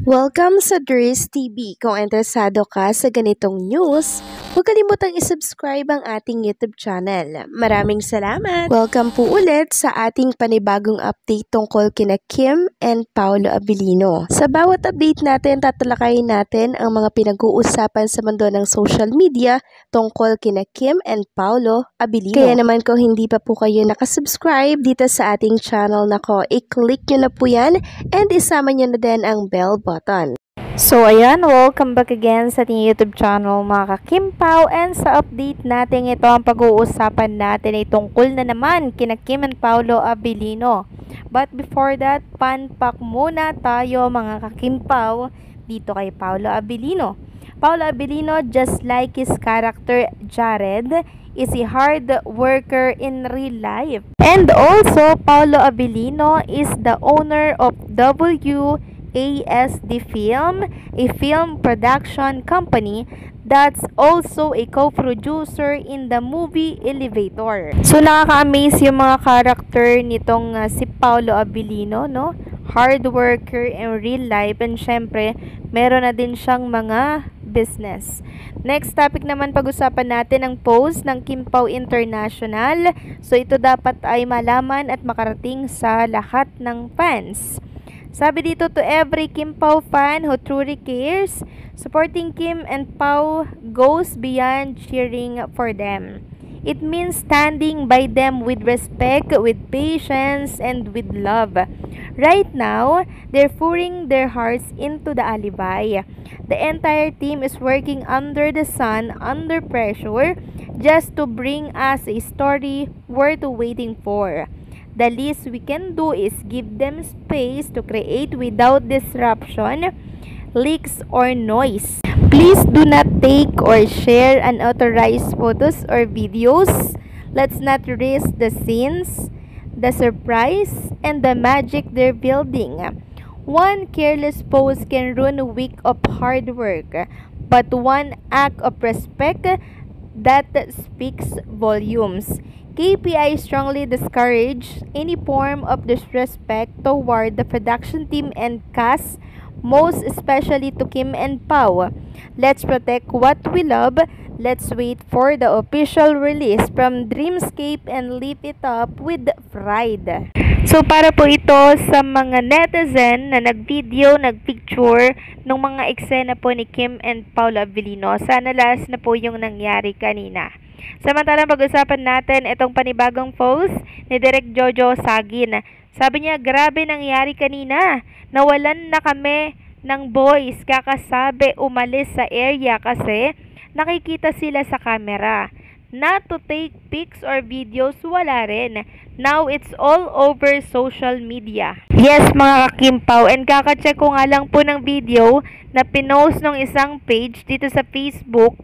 Welcome sa Dries TV. Kung interesado ka sa ganitong news, huwag kalimutang isubscribe ang ating YouTube channel. Maraming salamat! Welcome po ulit sa ating panibagong update tungkol kina Kim and Paolo Abilino. Sa bawat update natin, tatalakayin natin ang mga pinag-uusapan sa mundo ng social media tungkol kina Kim and Paolo Abilino. Kaya naman kung hindi pa po kayo nakasubscribe dito sa ating channel nako, i-click nyo na po yan and isama nyo na din ang bell button. So ayan, welcome back again sa ating YouTube channel mga ka-Kimpaw, and sa update natin ito ang pag-uusapan natin ay tungkol na naman kina Kim and Paolo Abilino. But before that, panpak muna tayo mga ka-Kimpaw dito kay Paolo Abilino. Paolo Abilino, just like his character Jared, is a hard worker in real life. And also, Paolo Abilino is the owner of WASD Film, a film production company that's also a co-producer in the movie Elevator. So nakaka-amaze yung mga character nitong si Paolo Abilino, no? Hard worker in real life, and syempre meron na din siyang mga business. Next topic naman, pag-usapan natin ang post ng Kimpaw International. So ito dapat ay malaman at makarating sa lahat ng fans. Sabi dito, to every Kimpaw fan who truly cares, supporting Kim and Pao goes beyond cheering for them. It means standing by them with respect, with patience, and with love. Right now, they're pouring their hearts into the Alibay. The entire team is working under the sun, under pressure, just to bring us a story worth waiting for. The least we can do is give them space to create without disruption, leaks, or noise. Please do not take or share unauthorized photos or videos. Let's not risk the scenes, the surprise, and the magic they're building. One careless post can ruin a week of hard work, but one act of respect that speaks volumes. KPI strongly discourage any form of disrespect toward the production team and cast, most especially to Kim and Pao. Let's protect what we love. Let's wait for the official release from Dreamscape and lift it up with pride. So para po ito sa mga netizen na nag-video, nag-picture ng mga eksena po ni Kim and Paolo Abilino. Sana last na po yung nangyari kanina. Samantalang pag-usapan natin itong panibagong post ni Direk Jojo Sagin. Sabi niya, grabe nangyari kanina. Nawalan na kami ng boys. Kakasabi umalis sa area kasi nakikita sila sa camera. Not to take pics or videos, wala rin. Now it's all over social media. Yes mga ka-Kimpaw, and kaka-check ko nga lang po ng video na pinost ng isang page dito sa Facebook.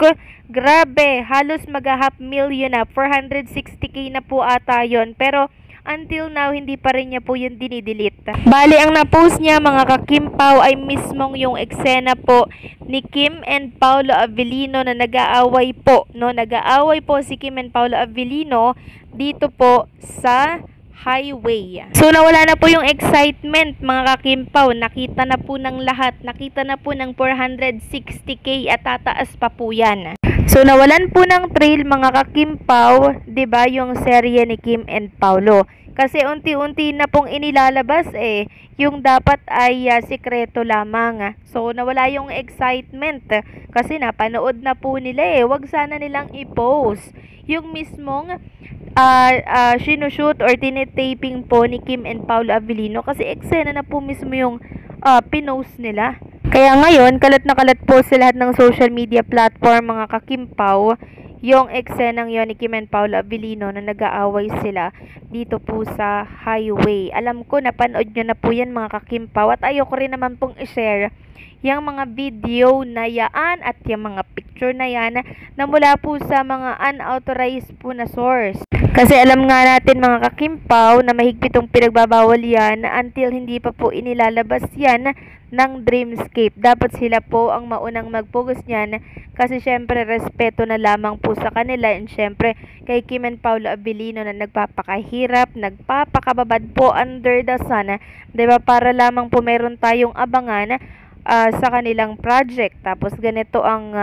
Grabe, halos mag-half million na, 460k na po ata yun. Pero until now, hindi pa rin niya po yun dinidelete. Bali, ang na-post niya mga ka-Kimpaw ay mismong yung eksena po ni Kim and Paolo Abilino na nag-aaway po. No? Nag-aaway po si Kim and Paolo Abilino dito po sa highway. So nawala na po yung excitement mga ka-Kimpaw. Nakita na po ng lahat. Nakita na po ng 460k at tataas pa po yan. So nawalan po ng trail mga ka-Kimpaw, 'di ba, yung serye ni Kim and Paolo. Kasi unti-unti na pong inilalabas yung dapat ay sikreto lamang. So nawala yung excitement kasi napanood na po nila Wag sana nilang i-post yung mismong sinushoot or tinitaping po ni Kim and Paolo Abilino kasi eksena na po mismo yung pinost nila. Kaya ngayon, kalat na kalat po sa lahat ng social media platform mga ka-Kimpaw yung eksenang yon ni Kim and Paolo Abilino na nag-aaway sila dito po sa highway. Alam ko, napanood nyo na po yan mga ka-Kimpaw, at ayoko rin naman pong i-share yung mga video na yan at yung mga picture na yan na mula po sa mga unauthorized po na source. Kasi alam nga natin mga ka-Kimpaw na mahigpitong pinagbabawal yan until hindi pa po inilalabas yan ng Dreamscape. Dapat sila po ang maunang mag-focus niyan kasi syempre respeto na lamang po sa kanila, and syempre kay Kim and Paolo Abilino na nagpapakahirap, nagpapakababad po under the sun, 'di ba, para lamang po meron tayong abangan sa kanilang project. Tapos ganito ang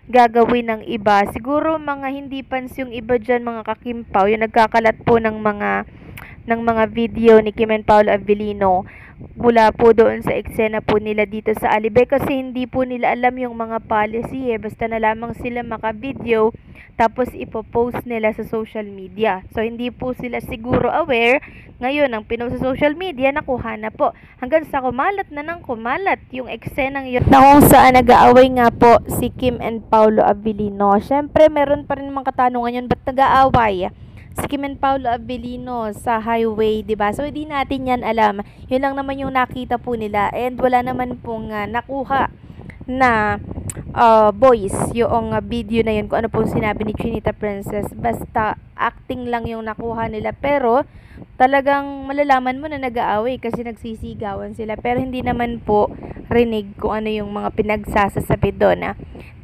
gagawin ng iba. Siguro mga hindi pans yung iba dyan, mga kakimpaw, yung nagkakalat po ng mga video ni Kim and Paolo Avellino mula po doon sa eksena po nila dito sa Alibay, kasi hindi po nila alam yung mga policy basta na lamang sila maka-video tapos ipopost nila sa social media. So hindi po sila siguro aware. Ngayon ang pinost sa social media, nakuha na po hanggang sa kumalat na ng kumalat yung eksenang yun na kung saan nag-aaway nga po si Kim and Paolo Avellino. Syempre meron pa rin mga katanungan yun, ba't nag-aaway si Kim and Paolo Avellino sa highway, 'di ba? So hindi natin 'yan alam. 'Yun lang naman yung nakita po nila, and wala naman pong nakuha na voice yung video na 'yun, kung ano pong sinabi ni Chinita Princess. Basta acting lang yung nakuha nila, pero talagang malalaman mo na nag-aaway kasi nagsisigawan sila, pero hindi naman po rinig kung ano yung mga pinagsasasabi doon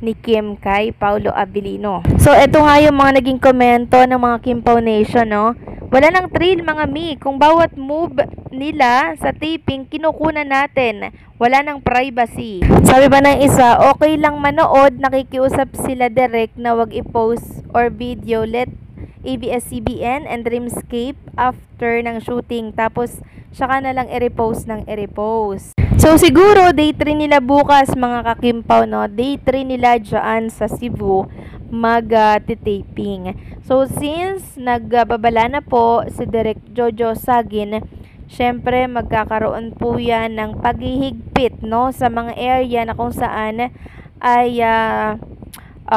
ni Kim kay Paolo Avellino. So, eto nga yung mga naging komento ng mga Kimpaw Nation, no? Wala nang thrill, mga mi, kung bawat move nila sa taping kinukunan natin. Wala nang privacy. Sabi ba ng isa, okay lang manood, nakikiusap sila direct na wag i-post or video, let ABS-CBN and Dreamscape after ng shooting, tapos saka na lang i-repost ng i-repost. So siguro day 3 nila bukas, mga kakimpaw, no? Day 3 nila dyan sa Cebu mag-taping. So since nagbabala na po si Direk Jojo Sagin, syempre magkakaroon po yan ng paghihigpit, no, sa mga area na kung saan ay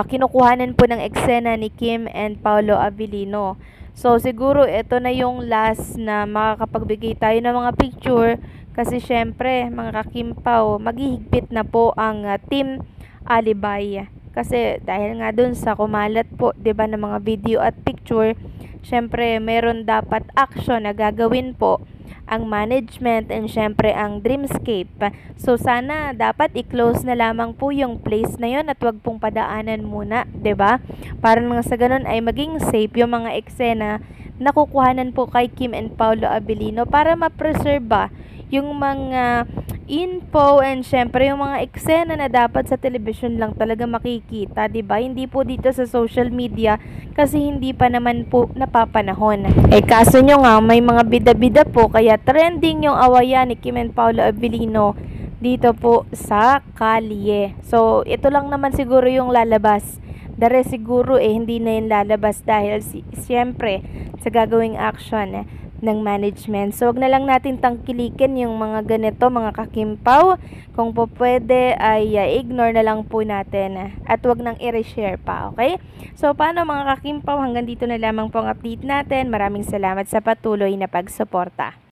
kinukuhanan po ng eksena ni Kim and Paolo Avellino. So siguro ito na yung last na makakapagbigay tayo ng mga picture, kasi syempre mga kakimpaw, maghihigpit na po ang Team Alibay. Kasi dahil nga dun sa kumalat po, 'di ba, ng mga video at picture, syempre meron dapat action na gagawin po ang management and syempre ang Dreamscape. So sana dapat i-close na lamang po yung place na yon at wag pong padaanan muna, 'di ba? Para nang sa ganun ay maging safe yung mga eksena na kukuhanan po kay Kim and Paolo Avellino, para ma-preserve yung mga info and syempre yung mga eksena na dapat sa television lang talaga makikita, 'di ba? Hindi po dito sa social media kasi hindi pa naman po napapanahon. Kaso nyo nga, may mga bida-bida po, kaya trending yung awayan ni Kim and Paolo Avellino dito po sa kalye. So ito lang naman siguro yung lalabas. The rest siguro hindi na yung lalabas dahil siyempre sa gagawing action ng management. So wag na lang natin tangkilikin yung mga ganito, mga kakimpaw. Kung po pwede ay ignore na lang po natin at wag nang i-reshare pa, okay? So paano, mga kakimpaw, hanggang dito na lamang po ang update natin. Maraming salamat sa patuloy na pagsuporta.